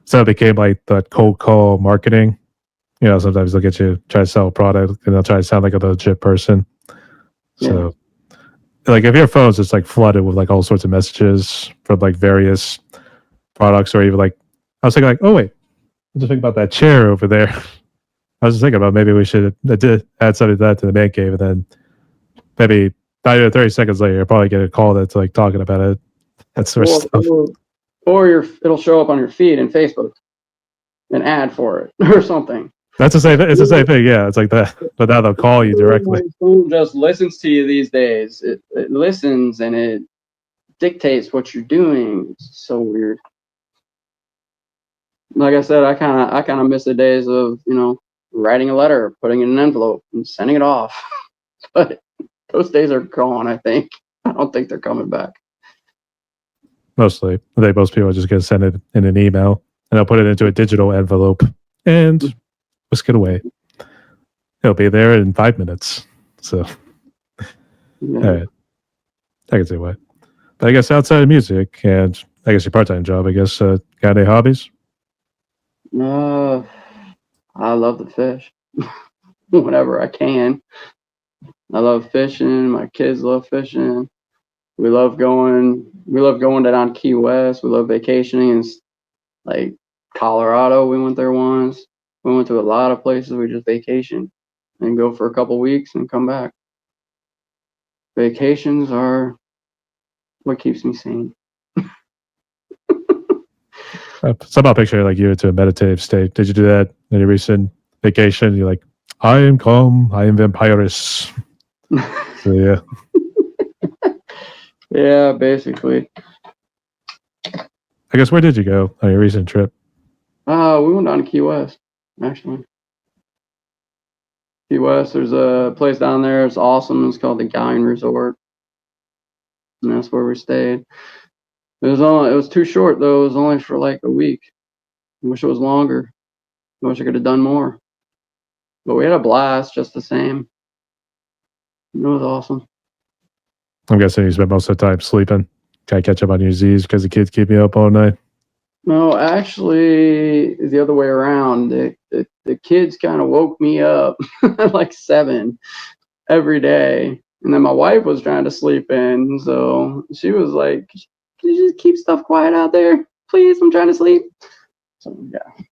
S1: so it became like the cold call marketing. You know, sometimes they'll get you try to sell a product and they'll try to sound like a legit person.
S2: Yeah.
S1: So like if your phone's just like flooded with like all sorts of messages from like various products or even like I was thinking like, oh wait, I'm just thinking about that chair over there. I was just thinking about maybe we should add something to that to the man cave and then maybe not even 30 seconds later you'll probably get a call that's like talking about it. That sort of stuff.
S2: Or it'll show up on your feed in Facebook, an ad for it or something.
S1: That's the same. It's the same thing. Yeah, it's like that. But now they'll call you directly.
S2: Phone just listens to you these days. It listens and it dictates what you're doing. It's so weird. Like I said, I kind of miss the days of writing a letter, putting it in an envelope, and sending it off. But those days are gone. I think. I don't think they're coming back.
S1: Mostly, I think most people are just going to send it in an email and they'll put it into a digital envelope and whisk it away. It'll be there in 5 minutes. So,
S2: Yeah.
S1: all right, I can see why. But I guess outside of music and I guess your part-time job, I guess got any hobbies?
S2: I love to fish whenever I can. I love fishing. My kids love fishing. We love going. We love going down Key West. We love vacationing in like Colorado. We went there once. We went to a lot of places. We just vacation and go for a couple weeks and come back. Vacations are what keeps me sane.
S1: Somehow picture like you into a meditative state. Did you do that in your recent vacation? You're like, I am calm. I am vampirous. So yeah.
S2: Yeah, basically.
S1: I guess where did you go on your recent trip?
S2: We went down to Key West, actually. Key West, there's a place down there. It's awesome. It's called the Galleon Resort, and that's where we stayed. It was too short though. It was only for like a week. I wish it was longer. I wish I could have done more. But we had a blast just the same. It was awesome.
S1: I'm guessing you spent most of the time sleeping. Try to catch up on your Z's because the kids keep you up all night.
S2: No, actually, the other way around. The kids kind of woke me up at like 7 every day. And then my wife was trying to sleep in. So she was like, can you just keep stuff quiet out there? Please, I'm trying to sleep. So, yeah.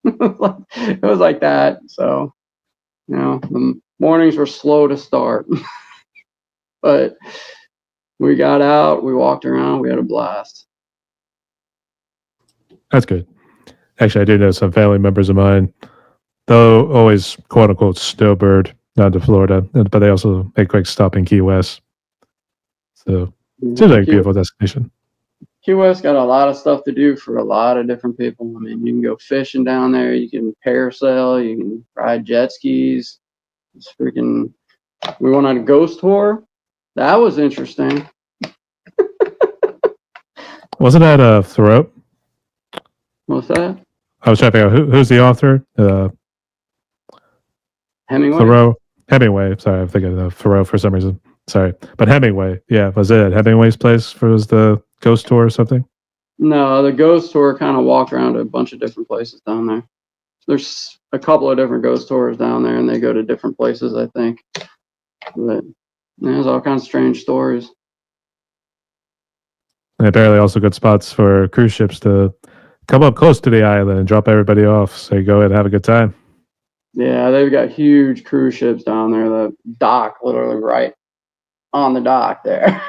S2: It was like that. So, the mornings were slow to start. But we got out, we walked around, we had a blast.
S1: That's good. Actually, I do know some family members of mine. They'll always quote unquote snowbird down to Florida, but they also make a quick stop in Key West. So it seems like a beautiful destination.
S2: Key West got a lot of stuff to do for a lot of different people. I mean, you can go fishing down there, you can parasail, you can ride jet skis. It's freaking. We went on a ghost tour. That was interesting.
S1: Wasn't that Thoreau?
S2: What's that?
S1: I was trying to figure out who's the author.
S2: Hemingway.
S1: Thoreau. Hemingway. Sorry, I'm thinking of Thoreau for some reason. Sorry, but Hemingway. Yeah, was it at Hemingway's place for the ghost tour or something?
S2: No, the ghost tour kind of walked around to a bunch of different places down there. There's a couple of different ghost tours down there, and they go to different places, I think. But there's all kinds of strange stories.
S1: And apparently, also good spots for cruise ships to come up close to the island and drop everybody off, so you go and have a good time.
S2: Yeah, they've got huge cruise ships down there. The dock, literally right on the dock there,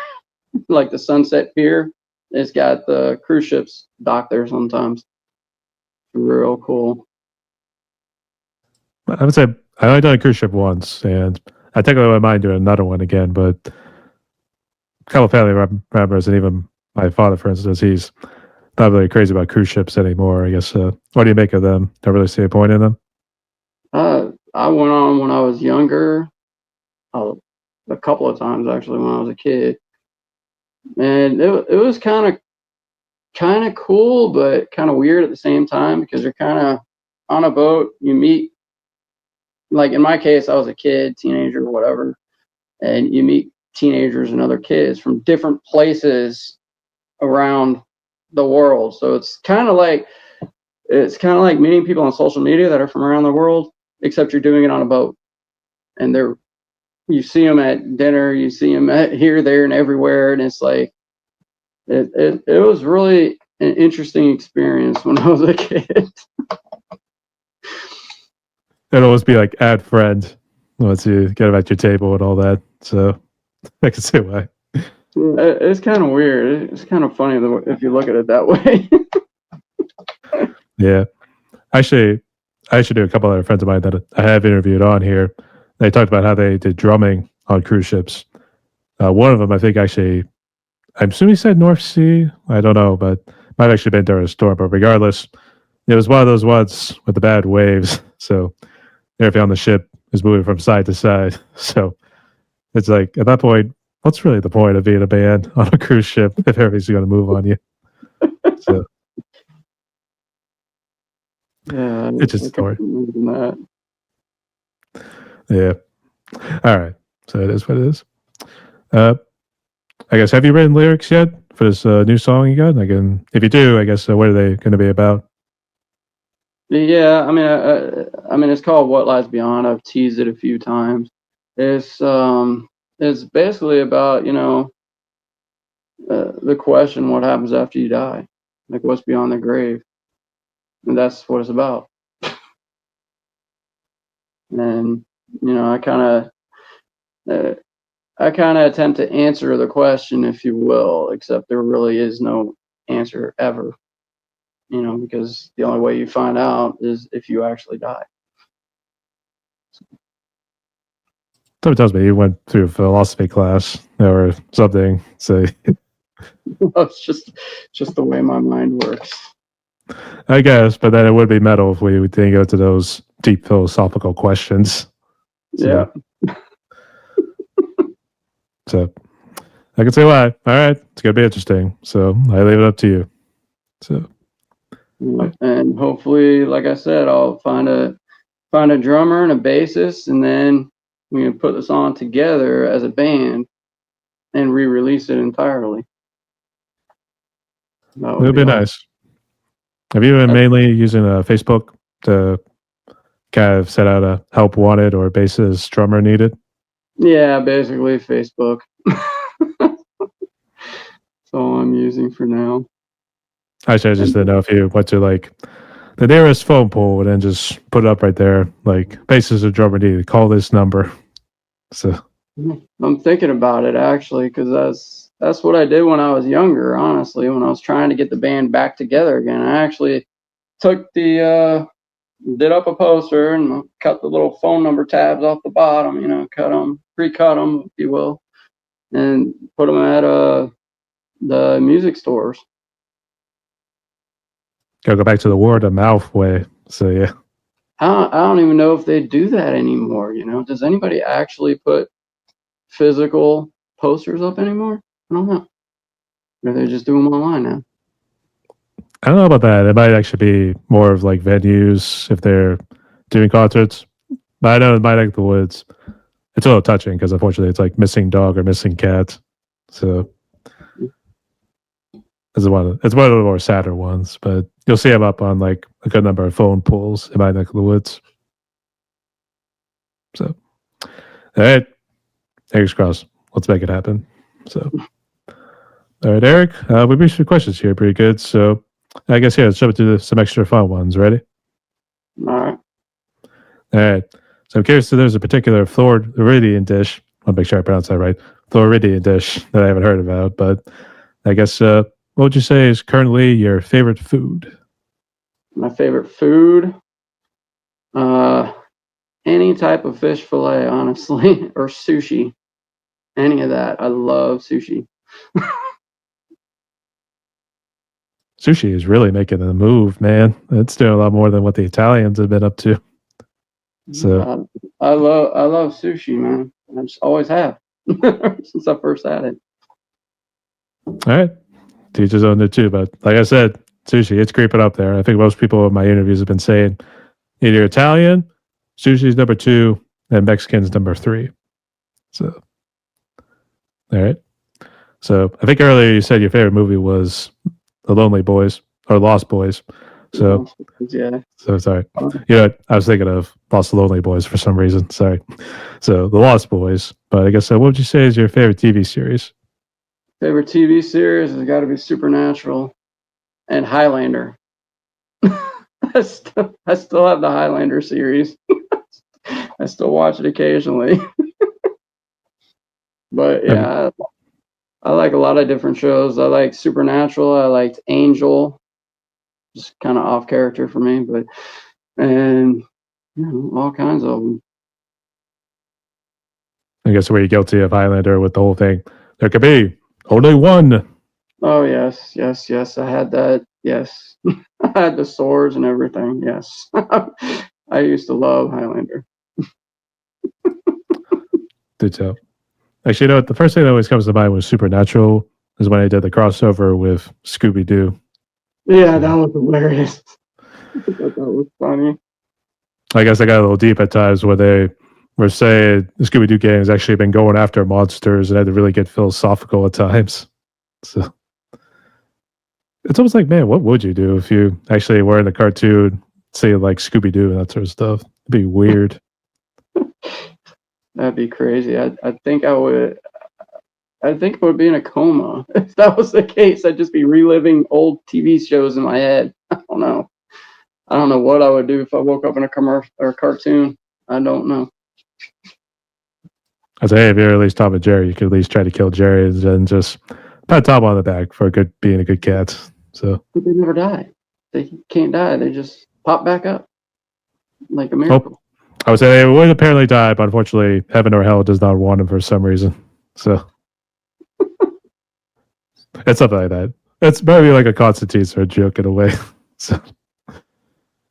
S2: like the Sunset Pier. It's got the cruise ships docked there sometimes. Real cool.
S1: I would say I only done a cruise ship once, and I think I wouldn't mind doing another one again. But a couple of family members, and even my father, for instance, he's not really crazy about cruise ships anymore. I guess. What do you make of them? Don't really see a point in them.
S2: I went on when I was younger, a couple of times actually when I was a kid, and it was kind of cool, but kind of weird at the same time because you're kind of on a boat. You meet like in my case, I was a kid, teenager, whatever, and you meet teenagers and other kids from different places around the world. So it's kind of like meeting people on social media that are from around the world, except you're doing it on a boat, and you see them at dinner, you see them at here, there, and everywhere, and it's like it was really an interesting experience when I was a kid.
S1: It'd always be like add friend once you get them at your table and all that. So I can see why.
S2: It's kind of weird. It's kind of funny if you look at it that way.
S1: Yeah. Actually, I should do a couple other friends of mine that I have interviewed on here. They talked about how they did drumming on cruise ships. One of them, I think, actually, I'm assuming he said North Sea. I don't know, but might have actually been during a storm. But regardless, it was one of those ones with the bad waves. So everything on the ship is moving from side to side. So it's like at that point, what's really the point of being a band on a cruise ship if everything's going to move on you? So
S2: Yeah,
S1: it's just a
S2: I can
S1: story.
S2: imagine that.
S1: Yeah. All right. So it is what it is. Uh, I guess have you written lyrics yet for this new song you got? Like, if you do, I guess what are they going to be about?
S2: Yeah, I mean, it's called "What Lies Beyond." I've teased it a few times. It's it's basically about the question, what happens after you die, like what's beyond the grave, and that's what it's about. And I uh, kind of attempt to answer the question, if you will, except there really is no answer ever. Because the only way you find out is if you actually die.
S1: Someone tells me you went through a philosophy class or something. So
S2: It's just the way my mind works.
S1: I guess, but then it would be metal if we didn't go to those deep philosophical questions.
S2: Yeah.
S1: So I can say why. All right, it's gonna be interesting. So I leave it up to you. So
S2: And hopefully, like I said, I'll find a drummer and a bassist, and then we can put this on together as a band and re-release it entirely. That
S1: it
S2: would
S1: would
S2: be
S1: be
S2: awesome.
S1: nice. Have you been mainly using Facebook to kind of set out a help wanted or bassist drummer needed?
S2: Yeah, basically Facebook. That's all I'm using for now.
S1: Actually, I just didn't know if you went to like the nearest phone pole and then just put it up right there, like bassist or drummer needed. Call this number. So
S2: I'm thinking about it actually, because that's what I did when I was younger. Honestly, when I was trying to get the band back together again, I actually took did up a poster and cut the little phone number tabs off the bottom. Cut them, pre-cut them, if you will, and put them at the music stores.
S1: gotta go back to the word of mouth way. So yeah.
S2: I don't even know if they do that anymore. Does anybody actually put physical posters up anymore? I don't know. Or they just do them online now.
S1: I don't know about that. It might actually be more of like venues if they're doing concerts. But I know in my neck of the woods, it's a little touching because unfortunately it's like missing dog or missing cat. So it's one of the more sadder ones. But you'll see them up on like a good number of phone pools in my neck of the woods. So all right, fingers crossed. Let's make it happen. So all right, Eric, we reached the questions here pretty good. So I guess yeah, let's jump into some extra fun ones. Ready?
S2: All right.
S1: All right. So I'm curious if there's a particular Floridian dish. I'll make sure I pronounce that right. Floridian dish that I haven't heard about, but I guess what would you say is currently your favorite food?
S2: My favorite food, uh, any type of fish fillet, honestly, or sushi. Any of that. I love sushi.
S1: Sushi is really making the move, man. It's doing a lot more than what the Italians have been up to. So,
S2: I love sushi, man. I just always have since I first had it.
S1: all right. Teachers own it too, but like I said, sushi, it's creeping up there. I think most people in my interviews have been saying either Italian sushi's number 2, and Mexican's number 3. So, all right. So I think earlier you said your favorite movie was The Lonely Boys or Lost Boys. So,
S2: Yeah.
S1: so sorry. I was thinking of Lost Lonely Boys for some reason. Sorry. So The Lost Boys. But I guess what would you say is your favorite TV series?
S2: Favorite TV series has got to be Supernatural and Highlander. I still have the Highlander series. I still watch it occasionally. But yeah, I like a lot of different shows. I like Supernatural. I liked Angel, just kind of off character for me, but and all kinds of them.
S1: I guess were you guilty of Highlander with the whole thing? There could be only one.
S2: Oh yes, yes, yes. I had that. Yes, I had the swords and everything. Yes, I used to love Highlander.
S1: Did so. Actually, you know what? The first thing that always comes to mind was Supernatural. Is when I did the crossover with Scooby Doo.
S2: Yeah, that was hilarious. I thought that was funny.
S1: I guess I got a little deep at times where they were saying the Scooby Doo gang has actually been going after monsters and had to really get philosophical at times. So it's almost like, man, what would you do if you actually were in the cartoon, say like Scooby Doo and that sort of stuff? It'd be weird.
S2: That'd be crazy. I think I would. I think I would be in a coma if that was the case. I'd just be reliving old TV shows in my head. I don't know. I don't know what I would do if I woke up in a commercial or a cartoon. I don't know.
S1: I say, hey, if you're at least Tom and Jerry, you could at least try to kill Jerry and just pat Tom on the back for being a good cat. So,
S2: but they never die. They can't die. They just pop back up like a miracle.
S1: I would say they would apparently die, but unfortunately, heaven or hell does not want him for some reason. So, it's something like that. It's maybe like a Constantine sort of joke in a way. So, all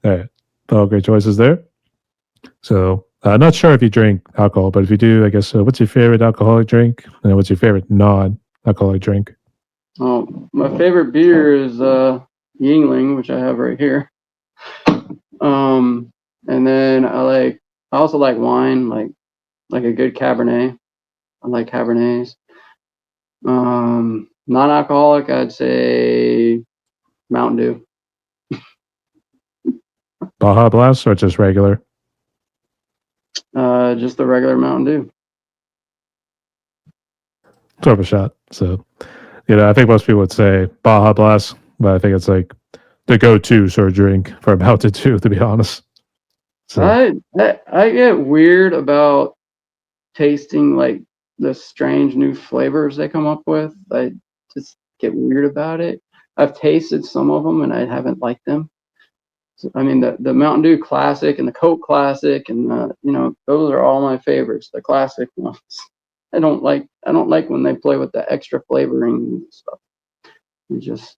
S1: right. All great choices there. So, not sure if you drink alcohol, but if you do, I guess, what's your favorite alcoholic drink? And what's your favorite non-alcoholic drink?
S2: Oh, my favorite beer is Yingling, which I have right here. And then I also like wine, like a good Cabernet. I like Cabernets. Non-alcoholic, I'd say Mountain Dew.
S1: Baja Blast or just regular?
S2: Just the regular Mountain Dew.
S1: Sort of a shot. So, I think most people would say Baja Blast, but I think it's like the go-to sort of drink for a Mountain Dew, to be honest. So,
S2: I get weird about tasting like the strange new flavors they come up with. I just get weird about it. I've tasted some of them and I haven't liked them. So, I mean, the Mountain Dew Classic and the Coke Classic and those are all my favorites. The classic ones. I don't like when they play with the extra flavoring and stuff. It just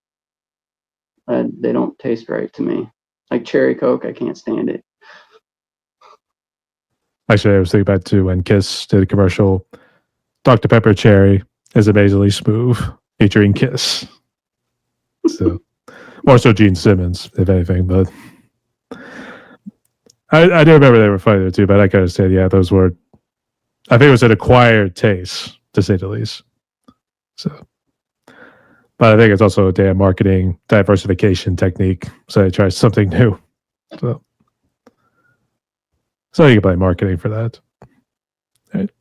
S2: they don't taste right to me. Like cherry Coke, I can't stand it.
S1: actually, I was thinking back to when Kiss did a commercial. Dr. Pepper Cherry is amazingly smooth, featuring Kiss. So, more so Gene Simmons, if anything, but I do remember they were funny there too, but I kind of said, yeah, those were, I think it was an acquired taste, to say the least. So, but I think it's also a damn marketing diversification technique. So they try something new. So you can blame marketing for that. Right.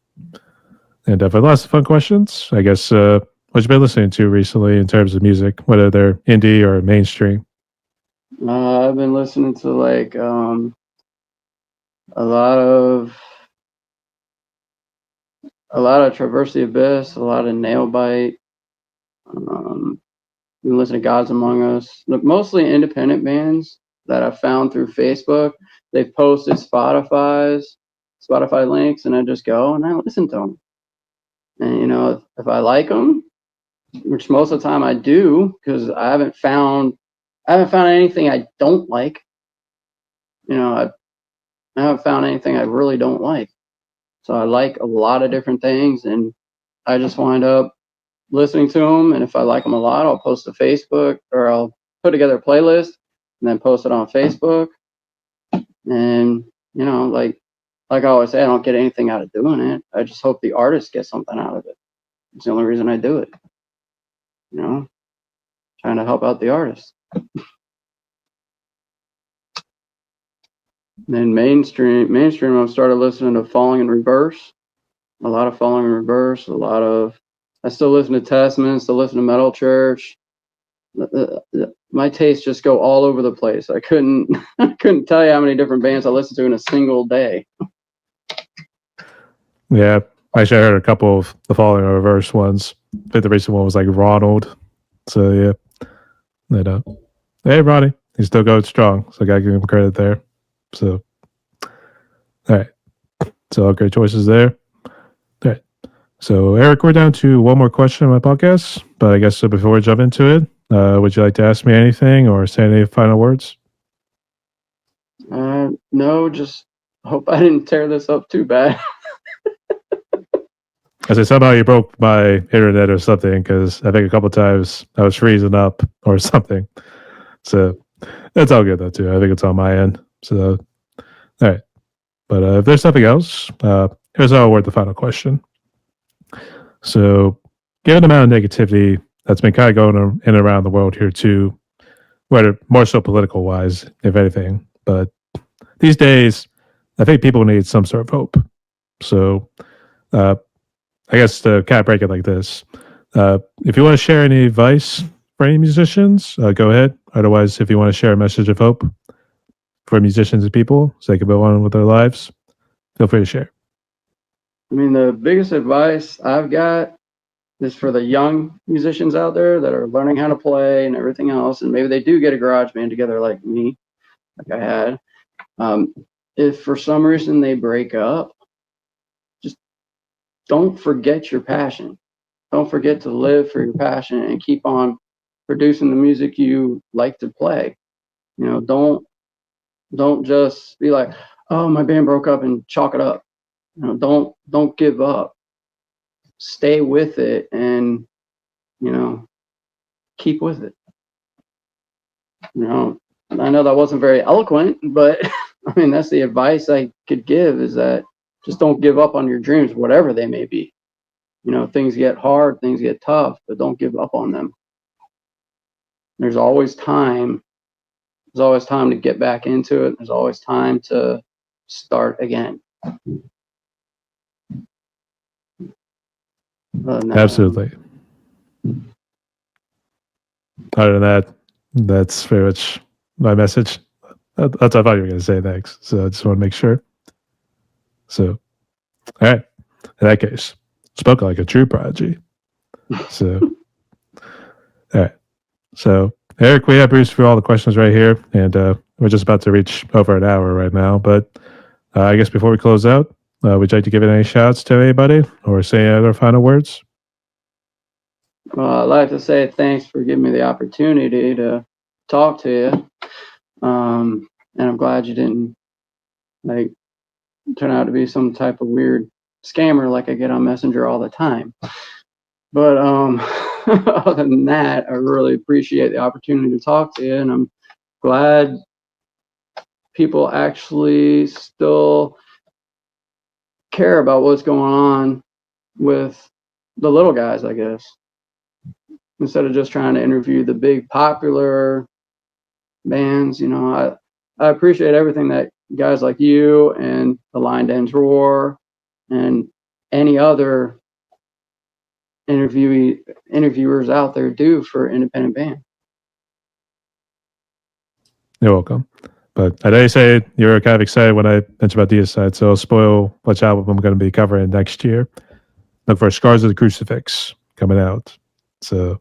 S1: And for the last fun questions, I guess, what you been listening to recently in terms of music, whether they're indie or mainstream?
S2: I've been listening to like a lot of Traverse the Abyss, a lot of Nailbite. Been listening to Gods Among Us. Look, mostly independent bands that I found through Facebook. They've posted Spotify links, and I just go and I listen to them. And if I like them, which most of the time I do, because I haven't found anything I don't like. I haven't found anything I really don't like. So I like a lot of different things, and I just wind up listening to them. And if I like them a lot, I'll post to Facebook, or I'll put together a playlist and then post it on Facebook. And like I always say, I don't get anything out of doing it. I just hope the artist gets something out of it. It's the only reason I do it. Trying to help out the artist. And then mainstream, I've started listening to Falling in Reverse. A lot of Falling in Reverse. I still listen to Testament. Still listen to Metal Church. My tastes just go all over the place. I couldn't tell you how many different bands I listen to in a single day.
S1: Yeah, actually, I heard a couple of the Falling in Reverse ones. I think the recent one was like Ronald. So yeah, hey Ronnie, he's still going strong. So I gotta give him credit there. So, all right, so all great choices there. All right, so Eric, we're down to one more question on my podcast, but I guess before we jump into it, would you like to ask me anything or say any final words?
S2: No, just hope I didn't tear this up too bad.
S1: I said somehow you broke my internet or something because I think a couple times I was freezing up or something. So that's all good though too. I think it's on my end. So all right, but if there's something else, here's how I'll word the final question. So, given the amount of negativity that's been kind of going in and around the world here too, whether more so political wise, if anything, but these days, I think people need some sort of hope. So, uh, I guess to kind of break it like this, if you want to share any advice for any musicians, go ahead. Otherwise, if you want to share a message of hope for musicians and people so they can go on with their lives, feel free to share.
S2: I mean, the biggest advice I've got is for the young musicians out there that are learning how to play and everything else, and maybe they do get a garage band together like me, like I had. If for some reason they break up, just don't forget your passion. Don't forget to live for your passion and keep on producing the music you like to play. Don't just be like, oh, my band broke up, and chalk it up. Don't give up. Stay with it and keep with it. I know that wasn't very eloquent, but I mean that's the advice I could give, is that just don't give up on your dreams, whatever they may be. Things get hard, things get tough, but don't give up on them. There's always time. There's always time to get back into it. There's always time to start again.
S1: Absolutely. Other than that, that's very much my message. That's what I thought you were going to say next. So I just want to make sure. So, all right. In that case, spoke like a true prodigy. So, all right. So, Eric, we have Bruce for all the questions right here, and we're just about to reach over an hour right now. But I guess before we close out, would you like to give it any shouts to anybody or say any other final words?
S2: Well, I'd like to say thanks for giving me the opportunity to talk to you. And I'm glad you didn't turn out to be some type of weird scammer like I get on Messenger all the time. But other than that, I really appreciate the opportunity to talk to you, and I'm glad people actually still care about what's going on with the little guys, I guess, instead of just trying to interview the big popular bands. I appreciate everything that guys like you and the Lion Den's Roar and any other interviewers out there do for independent band.
S1: You're welcome. But I know you say you were kind of excited when I mentioned about Deicide, so I'll spoil which album I'm going to be covering next year. Look for Scars of the Crucifix coming out. So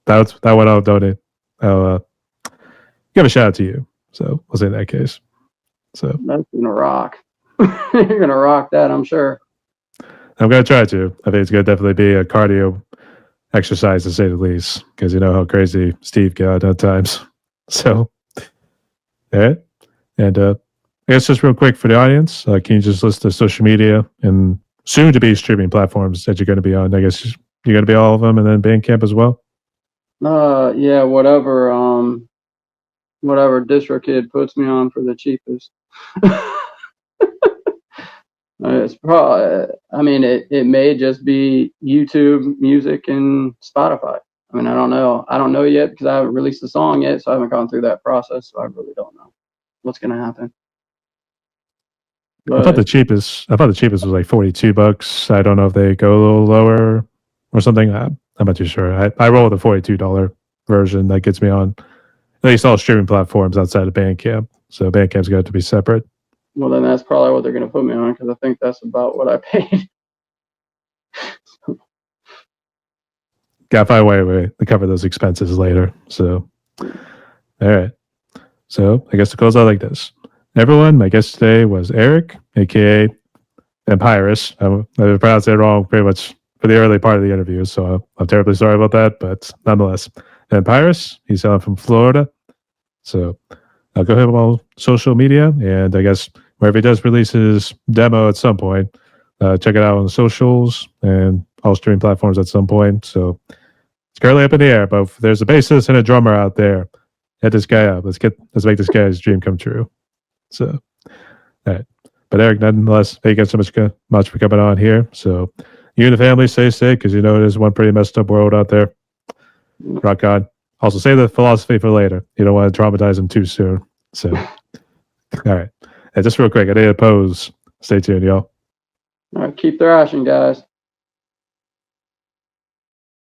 S1: that one I'll donate. I'll give a shout out to you. So we'll say in that case. So
S2: that's gonna rock. You're gonna rock that, I'm sure.
S1: I'm going to try to. I think it's going to definitely be a cardio exercise to say the least, because you know how crazy Steve got at times. So, all right. And I guess just real quick for the audience, can you just list the social media and soon to be streaming platforms that you're going to be on? I guess you're going to be all of them, and then Bandcamp as well.
S2: Yeah, whatever. whatever DistroKid puts me on for the cheapest. It's probably, I mean, it may just be YouTube Music and Spotify. I mean, I don't know. I don't know yet because I haven't released the song yet, so I haven't gone through that process. So I really don't know what's going to happen.
S1: I thought the cheapest was like $42. I don't know if they go a little lower or something. I'm not too sure. I roll with the $42 version that gets me on at least all streaming platforms outside of Bandcamp. So Bandcamp's got to be separate.
S2: Well, then that's probably what they're going to put me on because I think that's about what I paid.
S1: Got to find a way to cover those expenses later. So, all right. So I guess to close out like this. Everyone, my guest today was Eric, aka Vampirous. I pronounced it wrong pretty much for the early part of the interview, so I'm terribly sorry about that, but nonetheless. Vampirous, he's from Florida. So I'll go ahead on social media, and I guess wherever he does release his demo at some point, check it out on the socials and all streaming platforms at some point. So it's currently up in the air, but if there's a bassist and a drummer out there, hit this guy up. Let's make this guy's dream come true. So, all right. But Eric, nonetheless, thank you guys so much for coming on here. So you and the family stay safe because you know it is one pretty messed up world out there. Rock on. Also, save the philosophy for later. You don't want to traumatize them too soon. So, all right. And just real quick, I need a pose. Stay tuned, y'all.
S2: All right, keep thrashing, guys.